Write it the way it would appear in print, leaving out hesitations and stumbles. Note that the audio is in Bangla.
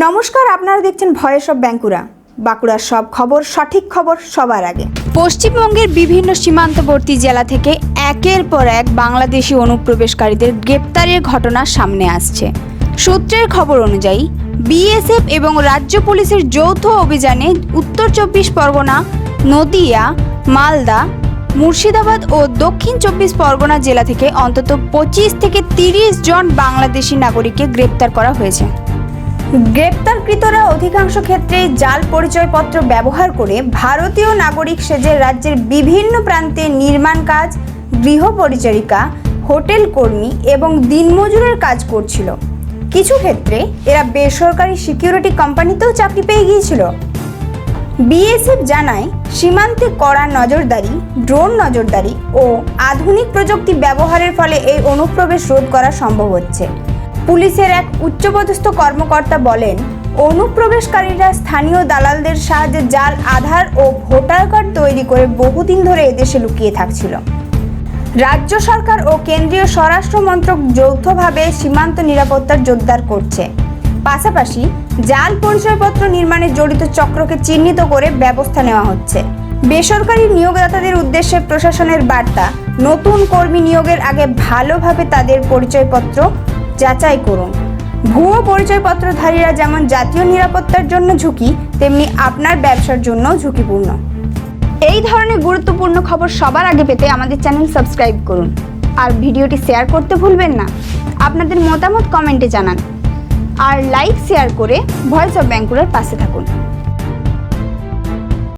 নমস্কার, আপনারা দেখছেন ভয়েস অফ বাঁকুড়া। বাঁকুড়ার সব খবর, সঠিক খবর সবার আগে। পশ্চিমবঙ্গের বিভিন্ন সীমান্তবর্তী জেলা থেকে একের পর এক বাংলাদেশি অনুপ্রবেশকারীদের গ্রেপ্তারের ঘটনা সামনে আসছে। সূত্রের খবর অনুযায়ী বিএসএফ এবং রাজ্য পুলিশের যৌথ অভিযানে উত্তর 24 পরগনা, নদিয়া, মালদা, মুর্শিদাবাদ ও দক্ষিণ 24 পরগনা জেলা থেকে অন্তত 25 থেকে 30 জন বাংলাদেশি নাগরিককে গ্রেপ্তার করা হয়েছে। গ্রেপ্তারকৃতরা অধিকাংশ ক্ষেত্রেই জাল পরিচয়পত্র ব্যবহার করে ভারতীয় নাগরিক সেজে রাজ্যের বিভিন্ন প্রান্তে নির্মাণ কাজ, গৃহ পরিচারিকা, হোটেল কর্মী এবং দিনমজুরের কাজ করছিল। কিছু ক্ষেত্রে এরা বেসরকারি সিকিউরিটি কোম্পানিতেও চাকরি পেয়ে গিয়েছিল। বিএসএফ জানায়, সীমান্তে কড়া নজরদারি, ড্রোন নজরদারি ও আধুনিক প্রযুক্তি ব্যবহারের ফলে এই অনুপ্রবেশ রোধ করা সম্ভব হচ্ছে। পুলিশের এক উচ্চপদস্থ কর্মকর্তা বলেন, অনুপ্রবেশকারীরা স্থানীয় দালালদের সাহায্যে জাল আধার ও ভোটার কার্ড তৈরি করে বহুদিন ধরে এদেশে লুকিয়ে থাকছিল। রাজ্য সরকার ও কেন্দ্রীয় স্বরাষ্ট্র মন্ত্রক যৌথভাবে সীমান্ত নিরাপত্তার জোরদার করছে। পাশাপাশি জাল পরিচয়পত্র নির্মাণে জড়িত চক্রকে চিহ্নিত করে ব্যবস্থা নেওয়া হচ্ছে। বেসরকারি নিয়োগদাতাদের উদ্দেশ্যে প্রশাসনের বার্তা, নতুন কর্মী নিয়োগের আগে ভালোভাবে তাদের পরিচয়পত্র যাচাই করুন। ভুয়ো পরিচয়পত্রধারীরা যেমন জাতীয় নিরাপত্তার জন্য ঝুঁকি, তেমনি আপনার ব্যবসার জন্য ঝুঁকিপূর্ণ। এই ধরনের গুরুত্বপূর্ণ খবর সবার আগে পেতে আমাদের চ্যানেল সাবস্ক্রাইব করুন আর ভিডিওটি শেয়ার করতে ভুলবেন না। আপনাদের মতামত কমেন্টে জানান আর লাইক শেয়ার করে ভয়েস অফ বাঁকুড়ার পাশে থাকুন।